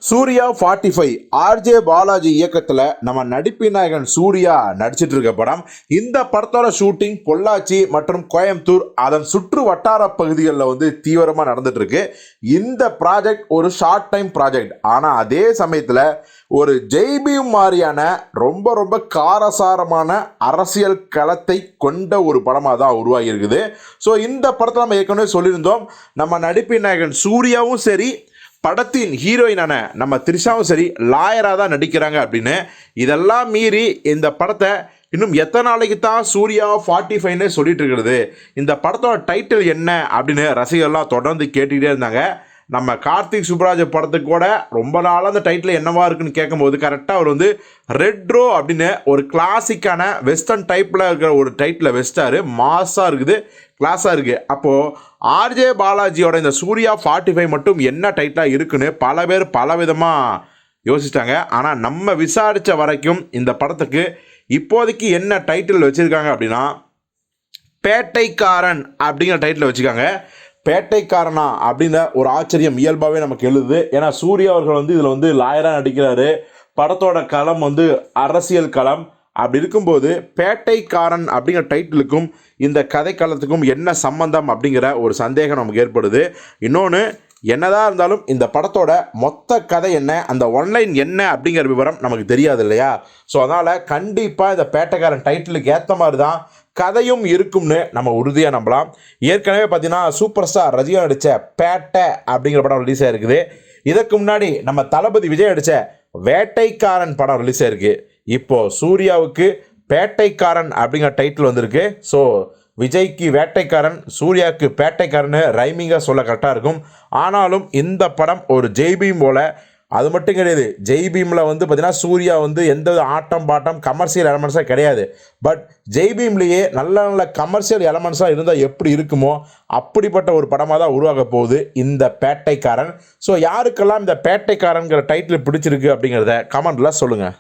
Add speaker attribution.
Speaker 1: Surya 45 RJ Balaji இயக்கத்தில் நம்ம நடிப்பின் நாயகன் சூர்யா நடிச்சிட்டு இருக்க படம். இந்த படத்தோட ஷூட்டிங் பொள்ளாச்சி மற்றும் கோயம்புத்தூர் அதன் சுற்று வட்டார பகுதிகளில் தீவிரமாக நடந்துட்டு இருக்கு. இந்த ப்ராஜெக்ட் ஒரு ஷார்ட் டைம் ப்ராஜெக்ட். ஆனால் அதே சமயத்தில் ஒரு ஜெய்பீம் மாதிரியான ரொம்ப ரொம்ப காரசாரமான அரசியல் களத்தை கொண்ட ஒரு படமாக தான் உருவாகி இருக்குது. ஸோ இந்த படத்தை நம்ம ஏற்கனவே சொல்லியிருந்தோம், நம்ம நடிப்பின் நாயகன் சூர்யாவும் சரி, படத்தின் ஹீரோயினான நம்ம த்ரிஷாவும் சரி லாயராக தான் நடிக்கிறாங்க அப்படின்னு. இதெல்லாம் மீறி இந்த படத்தை இன்னும் எத்தனை நாளைக்கு தான் சூர்யா 45ன்னு சொல்லிட்டு இருக்கிறது, இந்த படத்தோட டைட்டில் என்ன அப்படின்னு ரசிகர்லாம் தொடர்ந்து கேட்டுக்கிட்டே இருந்தாங்க. நம்ம கார்த்திக் சுப்ராஜ் படத்துக்கு கூட ரொம்ப நாளாக அந்த டைட்டில் என்னவா இருக்குன்னு கேட்கும்போது கரெக்டாக அவர் ரெட்ரோ அப்படின்னு ஒரு கிளாசிக்கான வெஸ்டர்ன் டைப்பில் இருக்கிற ஒரு டைட்டில் வெஸ்டாரு. மாஸாக இருக்குது, கிளாஸாக இருக்குது. அப்போது ஆர்ஜே பாலாஜியோட இந்த சூர்யா 45 மட்டும் என்ன டைட்டிலாக இருக்குன்னு பல பேர் பலவிதமாக யோசிச்சிட்டாங்க. ஆனால் நம்ம விசாரித்த வரைக்கும் இந்த படத்துக்கு இப்போதைக்கு என்ன டைட்டில் வச்சுருக்காங்க அப்படின்னா, பேட்டைக்காரன் அப்படிங்கிற டைட்டில் வச்சுருக்காங்க. பேட்டைக்காரனா அப்படின்ற ஒரு ஆச்சரியம் இயல்பாகவே நமக்கு எழுதுது. ஏன்னா சூர்யா அவர்கள் இதில் லாயராக நடிக்கிறாரு. படத்தோட களம் அரசியல் களம். அப்படி இருக்கும்போது பேட்டைக்காரன் அப்படிங்கிற டைட்டிலுக்கும் இந்த கதைக்களத்துக்கும் என்ன சம்பந்தம் அப்படிங்கிற ஒரு சந்தேகம் நமக்கு ஏற்படுது. இன்னொன்று, என்னதான் இருந்தாலும் இந்த படத்தோட மொத்த கதை என்ன, அந்த ஒன்லைன் என்ன அப்படிங்கிற விவரம் நமக்கு தெரியாது இல்லையா? ஸோ அதனால் கண்டிப்பாக இந்த பேட்டைக்காரன் டைட்டிலுக்கு ஏற்ற மாதிரி தான் கதையும் இருக்கும்னு நம்ம உறுதியாக நம்பலாம். ஏற்கனவே பார்த்தீங்கன்னா சூப்பர் ஸ்டார் ரஜினி நடித்த பேட்டை அப்படிங்கிற படம் ரிலீஸ் ஆகிருக்குது. இதற்கு முன்னாடி நம்ம தளபதி விஜய் நடித்த வேட்டைக்காரன் படம் ரிலீஸ் ஆகிருக்கு. இப்போது சூர்யாவுக்கு பேட்டைக்காரன் அப்படிங்கிற டைட்டில் வந்திருக்கு. ஸோ விஜய்க்கு வேட்டைக்காரன், சூர்யாவுக்கு பேட்டைக்காரன்னு ரைமிங்காக சொல்ல கரெக்டாக இருக்கும். ஆனாலும் இந்த படம் ஒரு ஜெய்பீம் போல். அது மட்டும் கிடையாது, ஜெய்பீமில் பார்த்தீங்கன்னா சூர்யா எந்த ஆட்டம் பாட்டம் கமர்ஷியல் எலமெண்ட்ஸாக கிடையாது. பட் ஜெய்பீம்லேயே நல்ல நல்ல கமர்ஷியல் எலமெண்ட்ஸாக இருந்தால் எப்படி இருக்குமோ அப்படிப்பட்ட ஒரு படமாக தான் உருவாக போகுது இந்த பேட்டைக்காரன். ஸோ யாருக்கெல்லாம் இந்த பேட்டைக்காரங்கிற டைட்டில் பிடிச்சிருக்கு அப்படிங்கிறத கமெண்ட்டில் சொல்லுங்கள்.